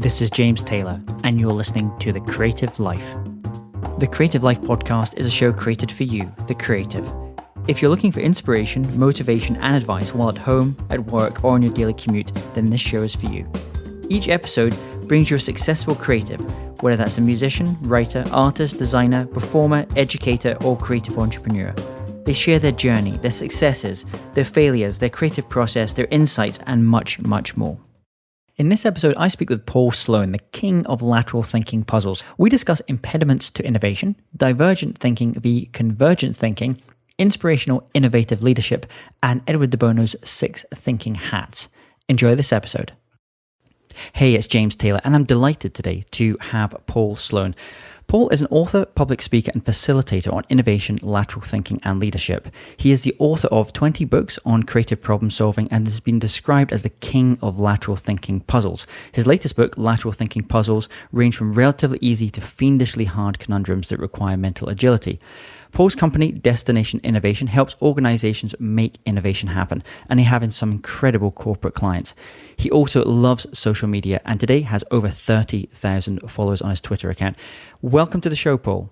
This is James Taylor, and you're listening to The Creative Life. The Creative Life podcast is a show created for you, the creative. If you're looking for inspiration, motivation, and advice while at home, at work, or on your daily commute, then this show is for you. Each episode brings you a successful creative, whether that's a musician, writer, artist, designer, performer, educator, or creative entrepreneur. They share their journey, their successes, their failures, their creative process, their insights, and much, much more. In this episode, I speak with Paul Sloane, the king of lateral thinking puzzles. We discuss impediments to innovation, divergent thinking v. convergent thinking, inspirational innovative leadership, and Edward de Bono's 6 thinking hats. Enjoy this episode. Hey, it's James Taylor, and I'm delighted today to have Paul Sloane. Paul is an author, public speaker, and facilitator on innovation, lateral thinking, and leadership. He is the author of 20 books on creative problem solving and has been described as the king of lateral thinking puzzles. His latest book, Lateral Thinking Puzzles, range from relatively easy to fiendishly hard conundrums that require mental agility. Paul's company, Destination Innovation, helps organizations make innovation happen, and he has some incredible corporate clients. He also loves social media and today has over 30,000 followers on his Twitter account. Welcome to the show, Paul.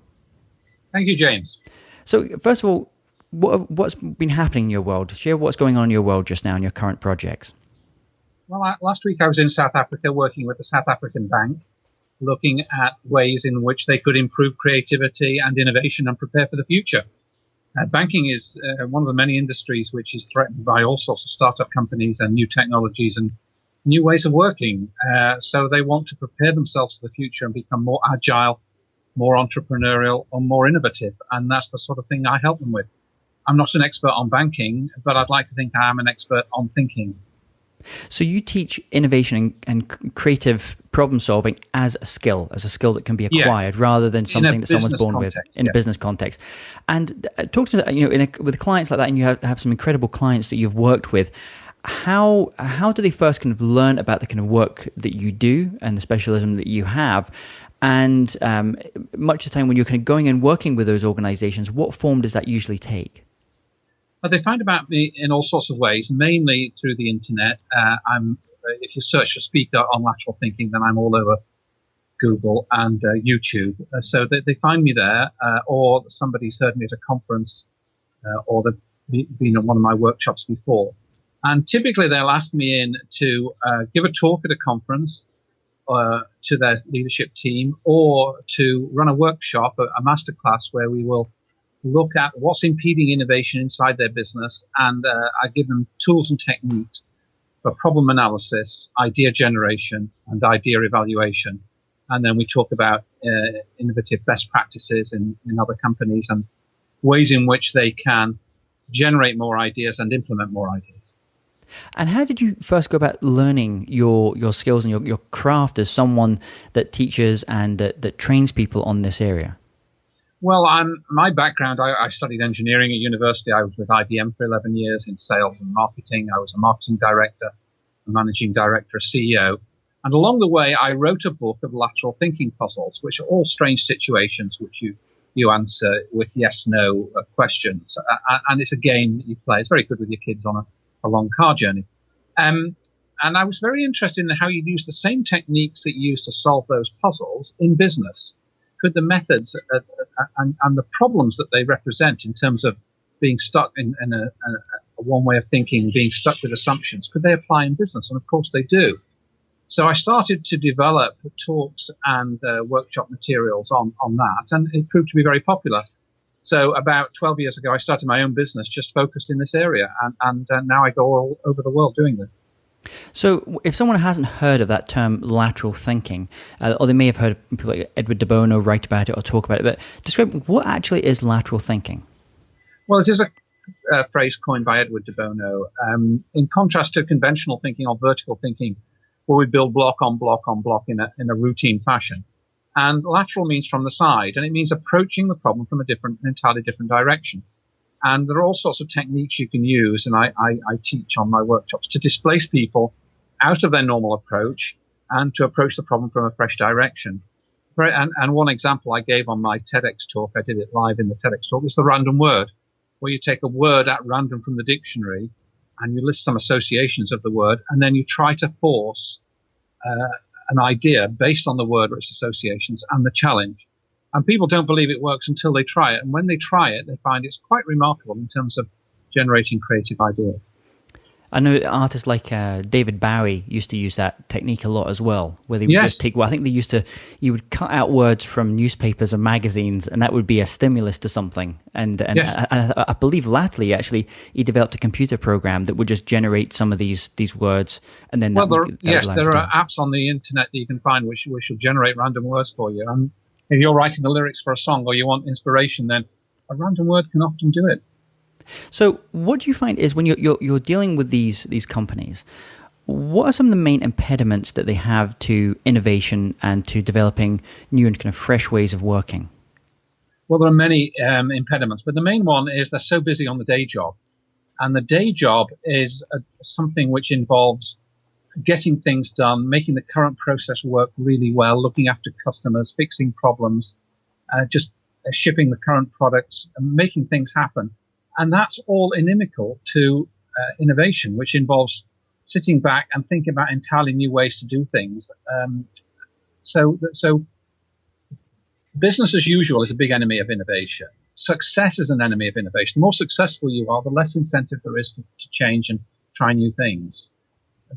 Thank you, James. So, first of all, what's been happening in your world? Share what's going on in your world just now in your current projects. Well, last week I was in South Africa working with the South African Bank, looking at ways in which they could improve creativity and innovation and prepare for the future. Banking is one of the many industries which is threatened by all sorts of startup companies and new technologies and new ways of working. So they want to prepare themselves for the future and become more agile, more entrepreneurial, or more innovative. And that's the sort of thing I help them with. I'm not an expert on banking, but I'd like to think I am an expert on thinking. So you teach innovation and creative problem solving as a skill that can be acquired, rather than something that someone's born with in a business context. And talk to with clients like that, and you have some incredible clients that you've worked with. How do they first kind of learn about the kind of work that you do and the specialism that you have? And much of the time when you're kind of going and working with those organizations, what form does that usually take? Well, they find about me in all sorts of ways, mainly through the internet. If you search for speaker on lateral thinking, then I'm all over Google and YouTube. So they find me there, or somebody's heard me at a conference, or they've been at one of my workshops before. And typically they'll ask me in to give a talk at a conference to their leadership team, or to run a workshop, a masterclass where we will look at what's impeding innovation inside their business, and I give them tools and techniques for problem analysis, idea generation, and idea evaluation. And then we talk about innovative best practices in other companies and ways in which they can generate more ideas and implement more ideas. And how did you first go about learning your skills and your craft as someone that teaches and that trains people on this area? Well, my background, I studied engineering at university. I was with IBM for 11 years in sales and marketing. I was a marketing director, a managing director, a CEO. And along the way, I wrote a book of lateral thinking puzzles, which are all strange situations which you answer with yes-no questions. And it's a game that you play. It's very good with your kids on a long car journey. And I was very interested in how you use the same techniques that you use to solve those puzzles in business. Could the methods and the problems that they represent in terms of being stuck in a one way of thinking, being stuck with assumptions, could they apply in business? And of course they do. So I started to develop talks and workshop materials on that, and it proved to be very popular. So about 12 years ago, I started my own business just focused in this area, and now I go all over the world doing this. So if someone hasn't heard of that term lateral thinking, or they may have heard people like Edward de Bono write about it or talk about it, but describe what actually is lateral thinking. Well, it is a phrase coined by Edward de Bono, in contrast to conventional thinking or vertical thinking, where we build block on block on block in a routine fashion. And lateral means from the side, and it means approaching the problem from an entirely different direction. And there are all sorts of techniques you can use, and I teach on my workshops to displace people out of their normal approach and to approach the problem from a fresh direction. And one example I gave on my TEDx talk, I did it live in the TEDx talk, was the random word, where you take a word at random from the dictionary and you list some associations of the word, and then you try to force an idea based on the word or its associations and the challenge. And people don't believe it works until they try it. And when they try it, they find it's quite remarkable in terms of generating creative ideas. I know artists like David Bowie used to use that technique a lot as well, where they would just take, I think you would cut out words from newspapers and magazines, and that would be a stimulus to something. And I believe latterly, actually, he developed a computer program that would just generate some of these words. And then there are apps on the internet that you can find which will generate random words for you. And if you're writing the lyrics for a song or you want inspiration, then a random word can often do it. So what do you find is when you're dealing with these companies, what are some of the main impediments that they have to innovation and to developing new and kind of fresh ways of working? Well, there are many impediments, but the main one is they're so busy on the day job. And the day job is something which involves getting things done, making the current process work really well, looking after customers, fixing problems, just shipping the current products, and making things happen. And that's all inimical to innovation, which involves sitting back and thinking about entirely new ways to do things. So business as usual is a big enemy of innovation. Success is an enemy of innovation. The more successful you are, the less incentive there is to change and try new things.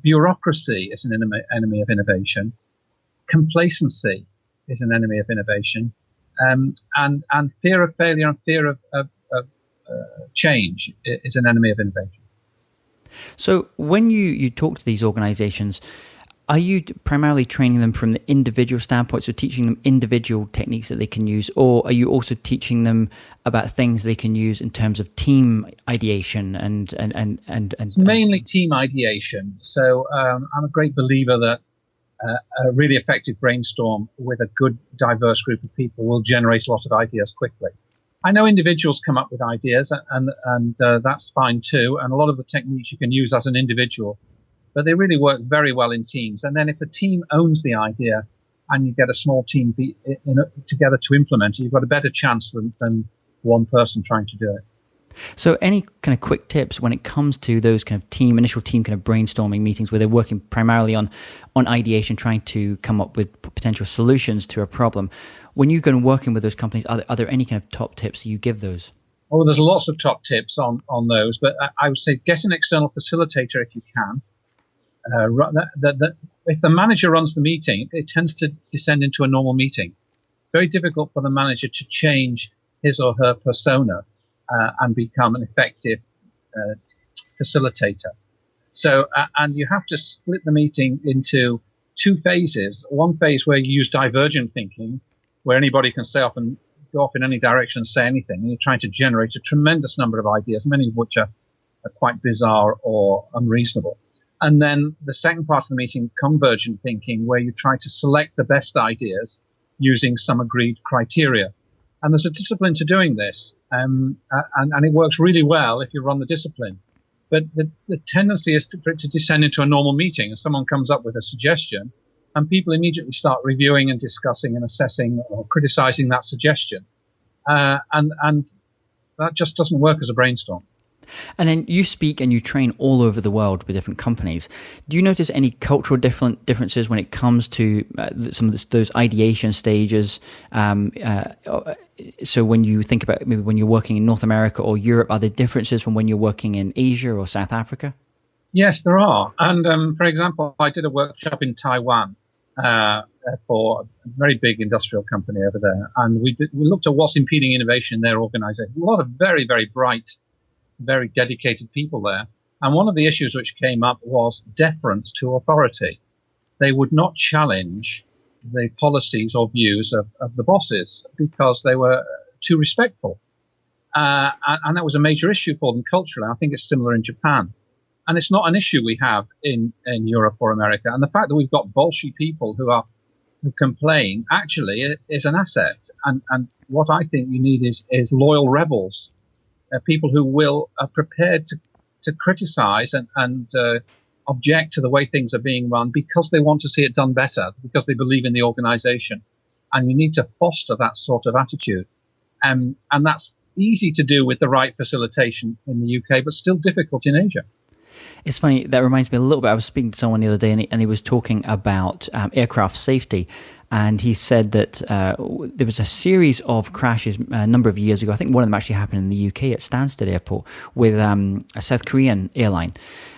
Bureaucracy is an enemy of innovation. Complacency is an enemy of innovation. And fear of failure and fear of change is an enemy of innovation. So when you talk to these organizations, are you primarily training them from the individual standpoint, so teaching them individual techniques that they can use, or are you also teaching them about things they can use in terms of team ideation and It's mainly team ideation. So I'm a great believer that a really effective brainstorm with a good diverse group of people will generate a lot of ideas quickly. I know individuals come up with ideas, and that's fine too. And a lot of the techniques you can use as an individual, but they really work very well in teams. And then if a team owns the idea and you get a small team together to implement it, you've got a better chance than one person trying to do it. So any kind of quick tips when it comes to those kind of initial team kind of brainstorming meetings where they're working primarily on ideation, trying to come up with potential solutions to a problem? When you go and working with those companies, are there any kind of top tips you give those? Oh, there's lots of top tips on those, but I would say get an external facilitator if you can. If the manager runs the meeting, it tends to descend into a normal meeting. Very difficult for the manager to change his or her persona and become an effective facilitator. So, and you have to split the meeting into two phases. One phase where you use divergent thinking, where anybody can go off in any direction and say anything. And you're trying to generate a tremendous number of ideas, many of which are quite bizarre or unreasonable. And then the second part of the meeting, convergent thinking, where you try to select the best ideas using some agreed criteria. And there's a discipline to doing this, and it works really well if you run the discipline. But the tendency is for it to descend into a normal meeting, and someone comes up with a suggestion, and people immediately start reviewing and discussing and assessing or criticizing that suggestion. And that just doesn't work as a brainstorm. And then you speak and you train all over the world with different companies. Do you notice any cultural differences when it comes to some of those ideation stages? So when you think about maybe when you're working in North America or Europe, are there differences from when you're working in Asia or South Africa? Yes, there are. And for example, I did a workshop in Taiwan for a very big industrial company over there. And we looked at what's impeding innovation in their organization. A lot of very, very bright, very dedicated people there. And one of the issues which came up was deference to authority. They would not challenge the policies or views of the bosses because they were too respectful. And that was a major issue for them culturally. I think it's similar in Japan. And it's not an issue we have in Europe or America. And the fact that we've got bolshy people who complain actually is an asset. And what I think you need is loyal rebels. People who will are prepared to criticize and object to the way things are being run because they want to see it done better, because they believe in the organization. And you need to foster that sort of attitude. And that's easy to do with the right facilitation in the UK, but still difficult in Asia. It's funny, that reminds me a little bit. I was speaking to someone the other day, and he was talking about aircraft safety. And he said that there was a series of crashes a number of years ago. I think one of them actually happened in the UK at Stansted Airport with a South Korean airline.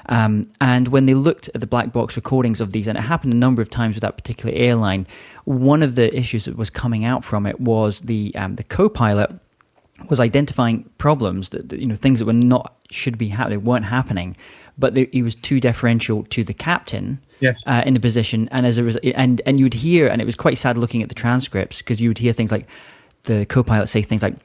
And when they looked at the black box recordings of these, and it happened a number of times with that particular airline, one of the issues that was coming out from it was the co-pilot was identifying problems that things that were not should be happening weren't happening, but he was too deferential to the captain. Yes. In a position, and as a result, and you would hear, and it was quite sad looking at the transcripts, because you would hear things like the co-pilot say things like,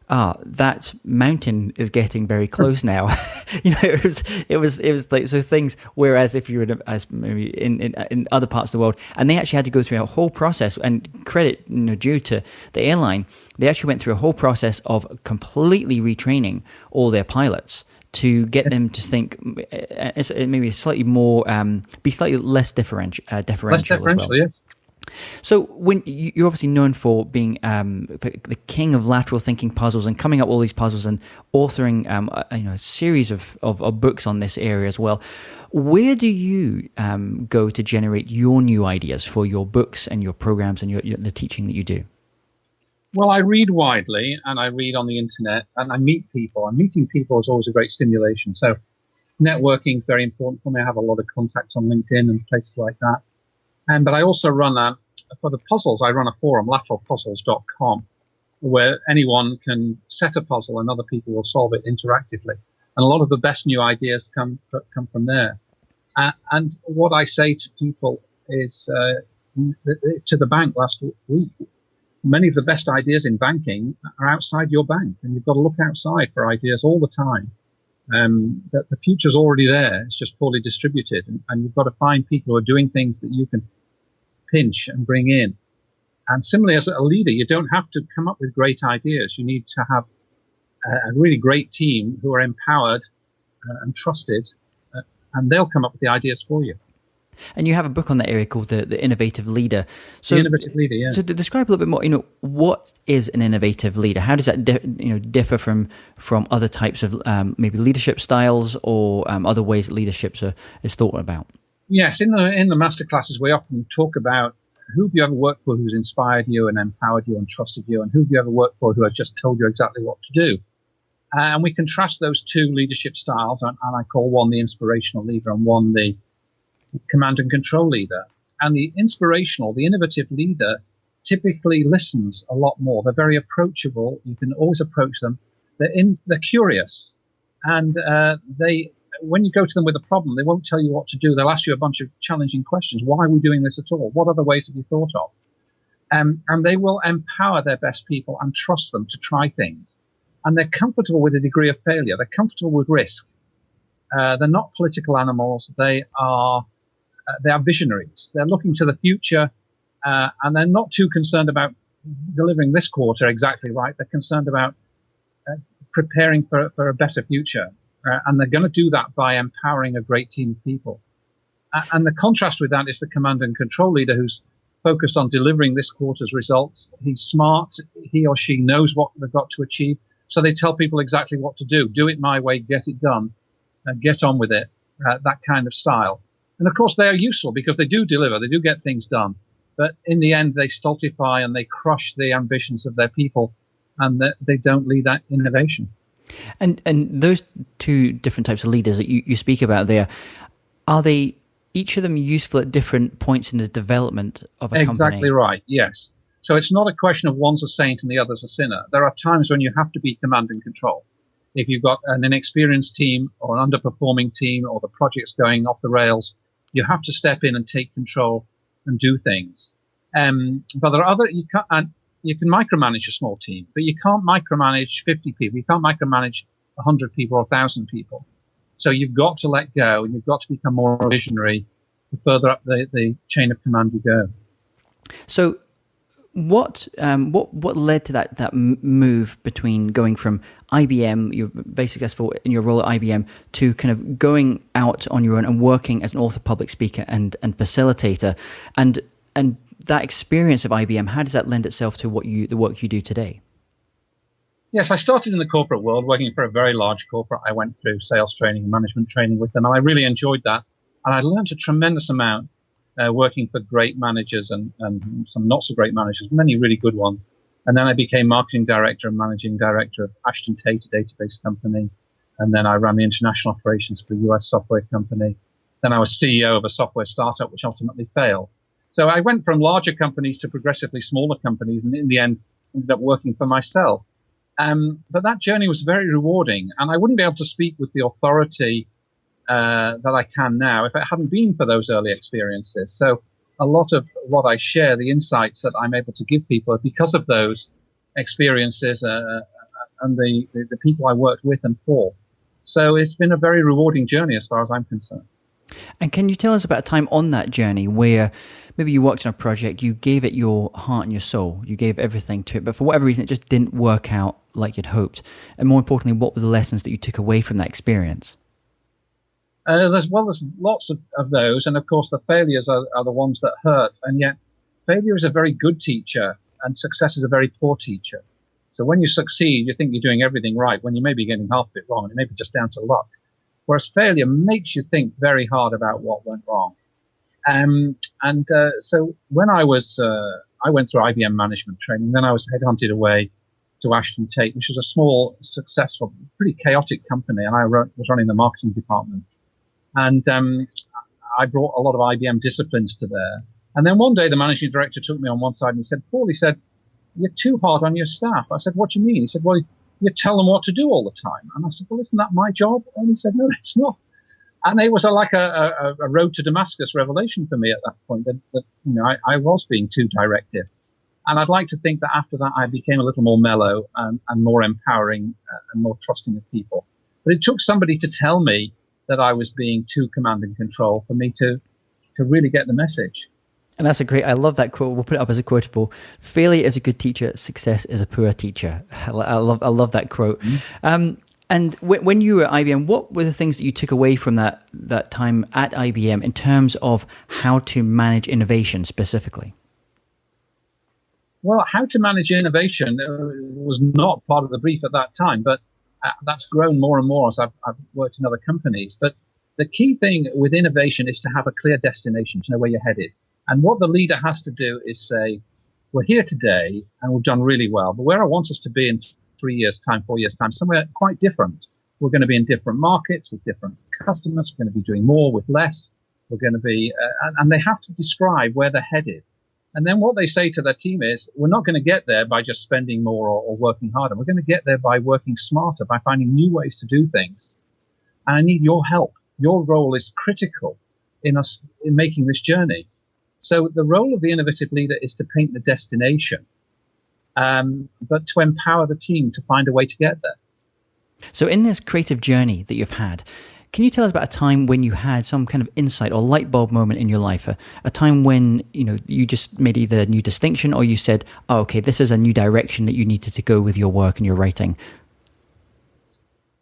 that mountain is getting very close now. It was like, so things, whereas if you were as maybe in other parts of the world, and they actually had to go through a whole process, and credit due to the airline, they actually went through a whole process of completely retraining all their pilots to get them to think maybe slightly more, be slightly less differential as well. Yes. So when you're obviously known for being the king of lateral thinking puzzles and coming up with all these puzzles and authoring a series of books on this area as well, where do you go to generate your new ideas for your books and your programs and the teaching that you do? Well, I read widely, and I read on the internet, and I meet people. And meeting people is always a great stimulation. So networking is very important for me. I have a lot of contacts on LinkedIn and places like that. But I also run for the puzzles, I run a forum, lateralpuzzles.com, where anyone can set a puzzle and other people will solve it interactively. And a lot of the best new ideas come from there. And what I say to people is, to the bank last week, many of the best ideas in banking are outside your bank, and you've got to look outside for ideas all the time. That the future's already there; it's just poorly distributed, and you've got to find people who are doing things that you can pinch and bring in. And similarly, as a leader, you don't have to come up with great ideas. You need to have a really great team who are empowered and trusted, and they'll come up with the ideas for you. And you have a book on that area called the Innovative Leader. So, the Innovative Leader, yeah. So to describe a little bit more, what is an innovative leader? How does that differ from other types of maybe leadership styles or other ways that leadership is thought about? Yes, in the masterclasses, we often talk about who have you ever worked for who's inspired you and empowered you and trusted you, and who have you ever worked for who has just told you exactly what to do. And we contrast those two leadership styles, and I call one the inspirational leader and one the command and control leader. And the inspirational, the innovative leader typically listens a lot more. They're very approachable. You can always approach them. They're curious, and when you go to them with a problem, they won't tell you what to do. They'll ask you a bunch of challenging questions. Why are we doing this at all? What other ways have you thought of? And they will empower their best people and trust them to try things. And they're comfortable with a degree of failure. They're comfortable with risk. They're not political animals. They are visionaries. They're looking to the future, and they're not too concerned about delivering this quarter exactly right. They're concerned about preparing for a better future. And they're going to do that by empowering a great team of people. And the contrast with that is the command and control leader who's focused on delivering this quarter's results. He's smart. He or she knows what they've got to achieve. So they tell people exactly what to do. Do it my way, get it done, get on with it, that kind of style. And of course, they are useful because they do deliver. They do get things done. But in the end, they stultify and they crush the ambitions of their people, and they don't lead that innovation. And those two different types of leaders that you speak about there, are they each of them useful at different points in the development of a company? Exactly right, yes. So it's not a question of one's a saint and the other's a sinner. There are times when you have to be command and control. If you've got an inexperienced team or an underperforming team or the project's going off the rails, you have to step in and take control and do things. But there are you can micromanage a small team, but you can't micromanage 50 people. You can't micromanage 100 people or 1,000 people. So you've got to let go, and you've got to become more visionary the further up the chain of command you go. So what led to that move between going from IBM, you're very successful in your role at IBM, to kind of going out on your own and working as an author, public speaker, and facilitator, and that experience of IBM, how does that lend itself to the work you do today? Yes, I started in the corporate world, working for a very large corporate. I went through sales training and management training with them, and I really enjoyed that. And I learned a tremendous amount working for great managers and some not so great managers, many really good ones. And then I became marketing director and managing director of Ashton Tate, a database company. And then I ran the international operations for a US software company. Then I was CEO of a software startup, which ultimately failed. So I went from larger companies to progressively smaller companies, and in the end ended up working for myself. But that journey was very rewarding, and I wouldn't be able to speak with the authority that I can now if it hadn't been for those early experiences. So a lot of what I share, the insights that I'm able to give people, are because of those experiences and the people I worked with and for. So it's been a very rewarding journey as far as I'm concerned. And can you tell us about a time on that journey where maybe you worked on a project, you gave it your heart and your soul, you gave everything to it, but for whatever reason it just didn't work out like you'd hoped? And more importantly, what were the lessons that you took away from that experience? There's lots of those, and of course the failures are the ones that hurt, and yet failure is a very good teacher and success is a very poor teacher. So when you succeed, you think you're doing everything right when you may be getting half of it wrong, and it may be just down to luck. Whereas failure makes you think very hard about what went wrong. So when I went through IBM management training, then I was headhunted away to Ashton Tate, which was a small, successful, pretty chaotic company, and I was running the marketing department. And I brought a lot of IBM disciplines to there. And then one day the managing director took me on one side and he said, "Paul," he said, "you're too hard on your staff." I said, "What do you mean?" He said, "Well, you tell them what to do all the time." And I said, "Well, isn't that my job?" And he said, "No, it's not." And it was like a road to Damascus revelation for me at that point that I was being too directive. And I'd like to think that after that I became a little more mellow and more empowering and more trusting of people. But it took somebody to tell me that I was being too command and control for me to really get the message. And that's I love that quote. We'll put it up as a quotable. Failure is a good teacher. Success is a poor teacher. I love that quote. Mm-hmm. And when you were at IBM, what were the things that you took away from that time at IBM in terms of how to manage innovation specifically? Well, how to manage innovation was not part of the brief at that time, but that's grown more and more as I've worked in other companies. But the key thing with innovation is to have a clear destination, to know where you're headed. And what the leader has to do is say, we're here today and we've done really well, but where I want us to be in 3 years' time, 4 years' time, somewhere quite different. We're going to be in different markets with different customers. We're going to be doing more with less. We're going to be, and they have to describe where they're headed. And then what they say to their team is, we're not going to get there by just spending more or working harder. We're going to get there by working smarter, by finding new ways to do things. And I need your help. Your role is critical in making this journey. So the role of the innovative leader is to paint the destination, but to empower the team to find a way to get there. So in this creative journey that you've had, can you tell us about a time when you had some kind of insight or light bulb moment in your life, a time when you just made either a new distinction or you said, "Oh, okay, this is a new direction that you needed to go with your work and your writing"?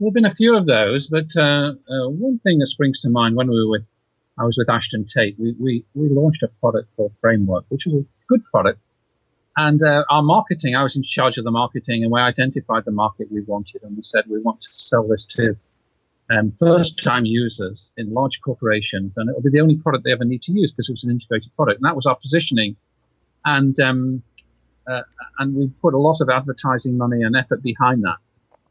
There have been a few of those, but one thing that springs to mind when I was with Ashton Tate, we launched a product called Framework, which was a good product. And our marketing, I was in charge of the marketing, and we identified the market we wanted, and we said we want to sell this to first-time users in large corporations, and it'll be the only product they ever need to use because it was an integrated product. And that was our positioning. And we put a lot of advertising money and effort behind that.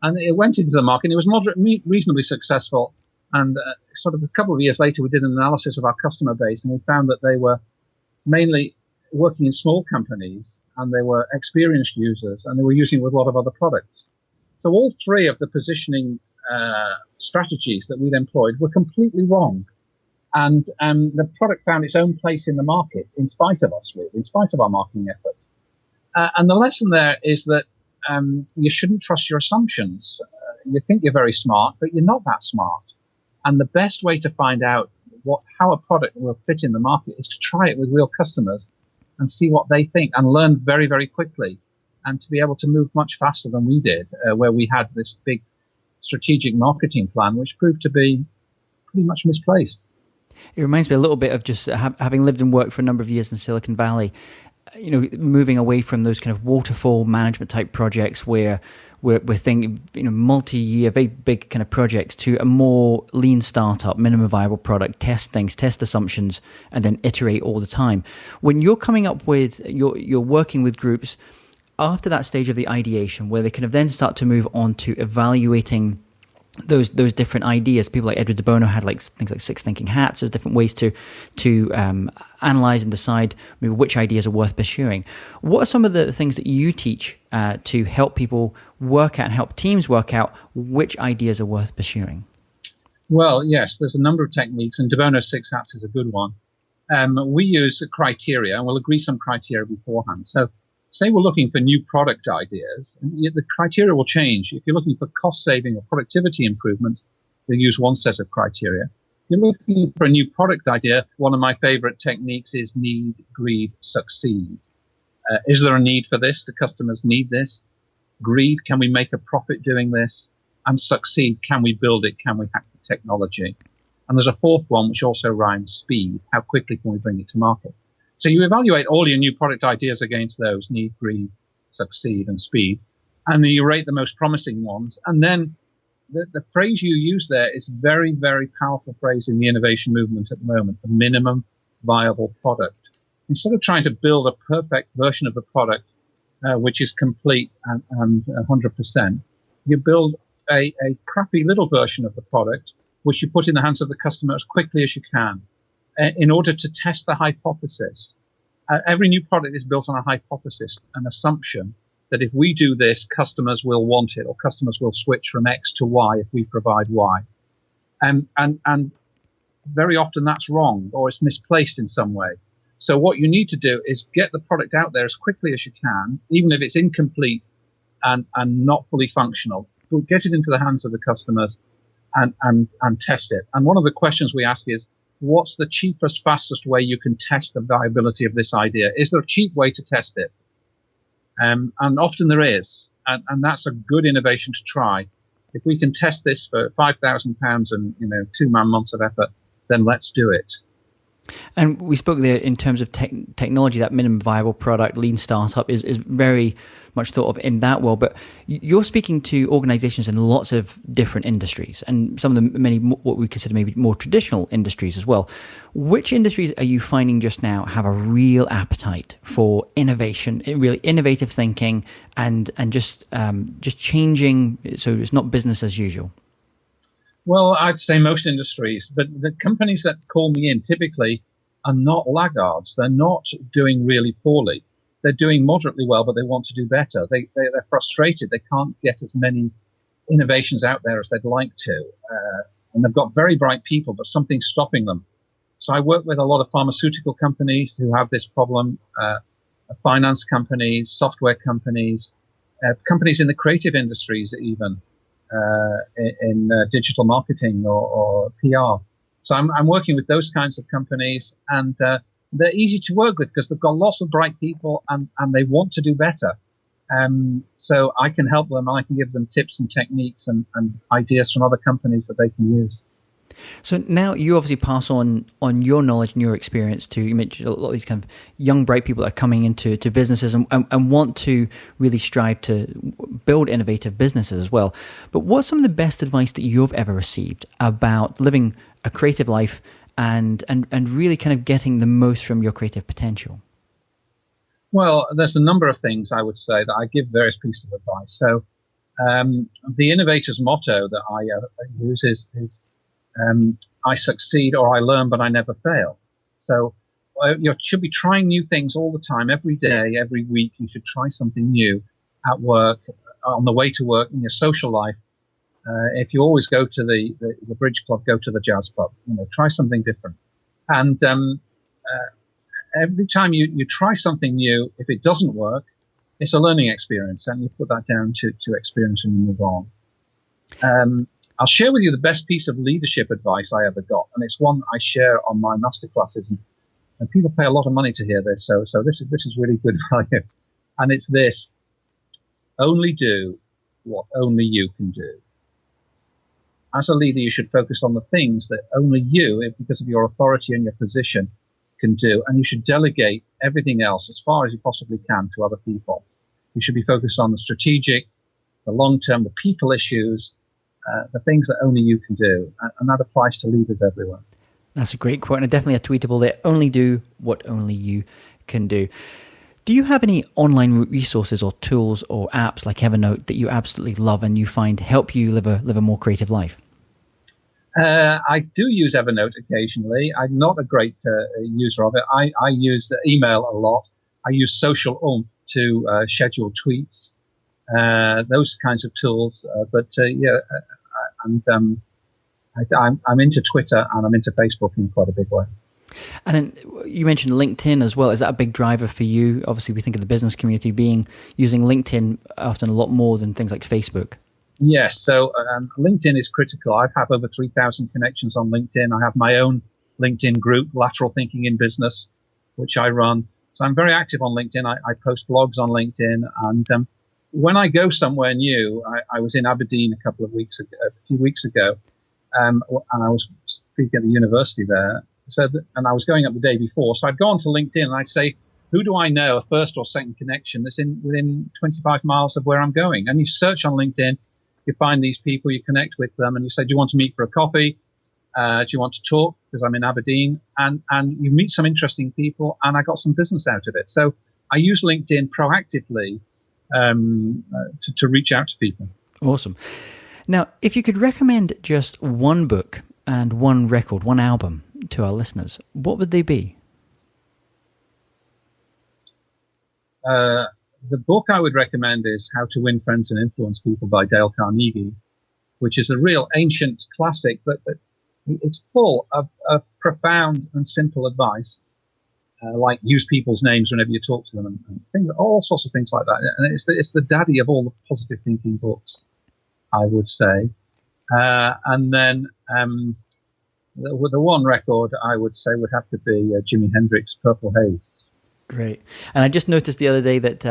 And it went into the market, and it was reasonably successful. And sort of a couple of years later, we did an analysis of our customer base, and we found that they were mainly working in small companies, and they were experienced users, and they were using it with a lot of other products. So all three of the positioning strategies that we'd employed were completely wrong. And the product found its own place in the market in spite of us, really, in spite of our marketing efforts. And the lesson there is that you shouldn't trust your assumptions. You think you're very smart, but you're not that smart. And the best way to find out how a product will fit in the market is to try it with real customers and see what they think and learn very, very quickly, and to be able to move much faster than we did, where we had this big strategic marketing plan, which proved to be pretty much misplaced. It reminds me a little bit of just having lived and worked for a number of years in Silicon Valley. moving away from those kind of waterfall management type projects where we're thinking, multi-year, very big kind of projects, to a more lean startup, minimum viable product, test things, test assumptions, and then iterate all the time. When you're coming up with, you're working with groups after that stage of the ideation, where they kind of then start to move on to evaluating those different ideas. People like Edward de Bono had things like 6 thinking hats. There's different ways to analyze and decide maybe which ideas are worth pursuing. What are some of the things that you teach to help people work out and help teams work out which ideas are worth pursuing? Well, yes, there's a number of techniques, and de Bono's 6 hats is a good one. We use a criteria, and we'll agree some criteria beforehand. So say we're looking for new product ideas, and the criteria will change. If you're looking for cost saving or productivity improvements, you'll use one set of criteria. If you're looking for a new product idea, one of my favorite techniques is need, greed, succeed. Is there a need for this? Do customers need this? Greed, can we make a profit doing this? And succeed, can we build it? Can we hack the technology? And there's a fourth one which also rhymes, speed. How quickly can we bring it to market? So you evaluate all your new product ideas against those: need, greed, succeed, and speed. And then you rate the most promising ones. And then the phrase you use there is very, very powerful phrase in the innovation movement at the moment: the minimum viable product. Instead of trying to build a perfect version of the product, which is complete and 100%, you build a crappy little version of the product, which you put in the hands of the customer as quickly as you can, in order to test the hypothesis. Every new product is built on a hypothesis, an assumption that if we do this, customers will want it, or customers will switch from X to Y if we provide Y. And very often that's wrong, or it's misplaced in some way. So what you need to do is get the product out there as quickly as you can, even if it's incomplete and not fully functional. Get it into the hands of the customers and test it. And one of the questions we ask is, what's the cheapest, fastest way you can test the viability of this idea? Is there a cheap way to test it? And often there is. And that's a good innovation to try. If we can test this for £5,000 and 2 months of effort, then let's do it. And we spoke there in terms of technology, that minimum viable product, lean startup is very much thought of in that world. But you're speaking to organizations in lots of different industries, and some of the many what we consider maybe more traditional industries as well. Which industries are you finding just now have a real appetite for innovation, really innovative thinking, and just changing so it's not business as usual? Well, I'd say most industries, but the companies that call me in typically are not laggards. They're not doing really poorly. They're doing moderately well, but they want to do better. They're frustrated. They can't get as many innovations out there as they'd like to. And they've got very bright people, but something's stopping them. So I work with a lot of pharmaceutical companies who have this problem, finance companies, software companies, companies in the creative industries even. In digital marketing or PR. So I'm working with those kinds of companies, and they're easy to work with because they've got lots of bright people and they want to do better. So I can help them, and I can give them tips and techniques and ideas from other companies that they can use. So now you obviously pass on your knowledge and your experience to, you mentioned a lot of these kind of young, bright people that are coming into businesses and want to really strive to build innovative businesses as well. But what's some of the best advice that you've ever received about living a creative life and really kind of getting the most from your creative potential? Well, there's a number of things I would say that I give various pieces of advice. So the innovator's motto that I use is I succeed or I learn, but I never fail. So you should be trying new things all the time, every day, every week. You should try something new at work, on the way to work, in your social life. If you always go to the bridge club, go to the jazz club. Try something different. And every time you try something new, if it doesn't work, it's a learning experience, and you put that down to experience and you move on. I'll share with you the best piece of leadership advice I ever got, and it's one I share on my masterclasses, and people pay a lot of money to hear this, so this is really good value. And it's this: only do what only you can do. As a leader, you should focus on the things that only you, because of your authority and your position, can do, and you should delegate everything else as far as you possibly can to other people. You should be focused on the strategic, the long-term, the people issues, the things that only you can do. And that applies to leaders everywhere. That's a great quote, and definitely a tweetable there. Only do what only you can do. Do you have any online resources or tools or apps like Evernote that you absolutely love and you find help you live a more creative life? I do use Evernote occasionally. I'm not a great user of it. I use email a lot. I use Social Oomph to schedule tweets, those kinds of tools. I'm into Twitter and I'm into Facebook in quite a big way. And then you mentioned LinkedIn as well. Is that a big driver for you? Obviously, we think of the business community using LinkedIn often a lot more than things like Facebook. Yes. So LinkedIn is critical. I have over 3,000 connections on LinkedIn. I have my own LinkedIn group, Lateral Thinking in Business, which I run. So I'm very active on LinkedIn. I post blogs on LinkedIn. And when I go somewhere new, I was in Aberdeen a few weeks ago, and I was speaking at the university there. And I was going up the day before. So I'd go onto LinkedIn and I'd say, who do I know, a first or second connection that's within 25 miles of where I'm going? And you search on LinkedIn, you find these people, you connect with them, and you say, do you want to meet for a coffee? Do you want to talk? Because I'm in Aberdeen. And you meet some interesting people, and I got some business out of it. So I use LinkedIn proactively to reach out to people. Awesome. Now, if you could recommend just one book and one record, one album to our listeners, what would they be? The book I would recommend is How to Win Friends and Influence People by Dale Carnegie, which is a real ancient classic, but it's full of profound and simple advice, like use people's names whenever you talk to them and things, all sorts of things like that. And it's the daddy of all the positive thinking books, I would say. And then the one record I would say would have to be Jimi Hendrix' Purple Haze. Great. And I just noticed the other day that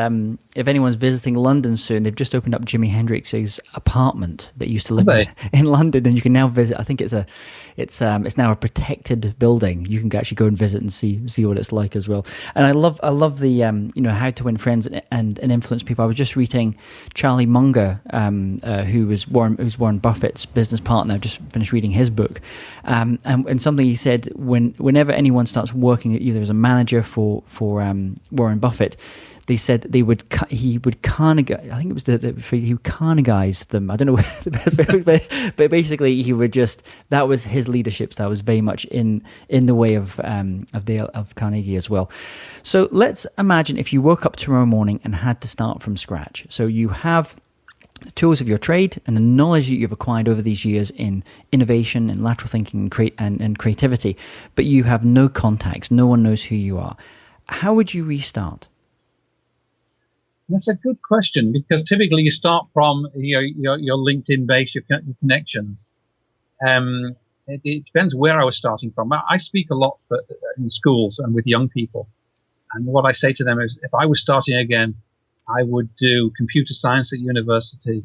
if anyone's visiting London soon, they've just opened up Jimi Hendrix's apartment that used to live in London, and you can now visit. I think it's now a protected building. You can actually go and visit and see what it's like as well. And I love the How to Win Friends and Influence People. I was just reading Charlie Munger, who's Warren Buffett's business partner. Just finished reading his book, and something he said whenever anyone starts working either as a manager for Warren Buffett, they said he would Carnegie. I think it was he would Carnegize them. I don't know what the best way, but basically he would that was his leadership. That was very much in the way of Carnegie as well. So let's imagine if you woke up tomorrow morning and had to start from scratch. So you have the tools of your trade and the knowledge that you've acquired over these years in innovation and lateral thinking and creativity, but you have no contacts. No one knows who you are. How would you restart? That's a good question, because typically you start from your LinkedIn base, your connections. It depends where I was starting from. I speak a lot in schools and with young people. And what I say to them is, if I was starting again, I would do computer science at university,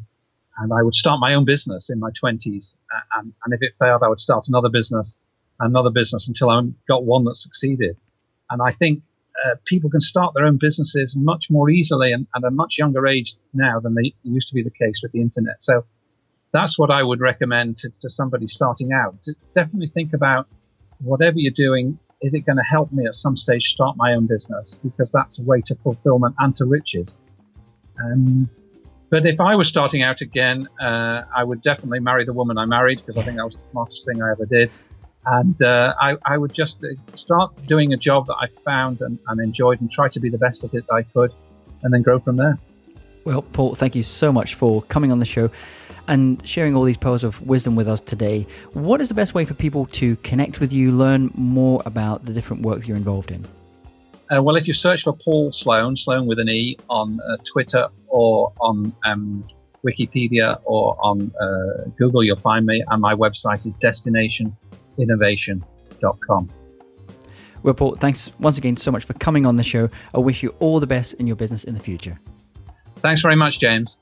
and I would start my own business in my 20s. And if it failed, I would start another business until I got one that succeeded. And I think people can start their own businesses much more easily and at a much younger age now than they used to be the case with the internet. So that's what I would recommend to somebody starting out. To definitely think about whatever you're doing. Is it going to help me at some stage start my own business? Because that's a way to fulfillment and to riches. But if I was starting out again, I would definitely marry the woman I married, because I think that was the smartest thing I ever did. And I would just start doing a job that I found and enjoyed, and try to be the best at it that I could, and then grow from there. Well, Paul, thank you so much for coming on the show and sharing all these pearls of wisdom with us today. What is the best way for people to connect with you, learn more about the different work you're involved in? Well, if you search for Paul Sloane, Sloane with an E, on Twitter or on Wikipedia or on Google, you'll find me. And my website is destinationinnovation.com. Well, Paul, thanks once again so much for coming on the show. I wish you all the best in your business in the future. Thanks very much, James.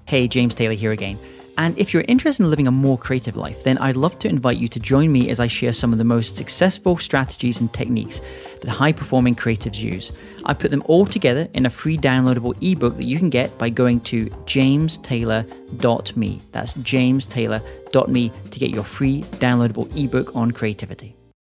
Hey, James Taylor here again. And if you're interested in living a more creative life, then I'd love to invite you to join me as I share some of the most successful strategies and techniques that high-performing creatives use. I put them all together in a free downloadable ebook that you can get by going to jamestaylor.me. That's jamestaylor.me to get your free downloadable ebook on creativity.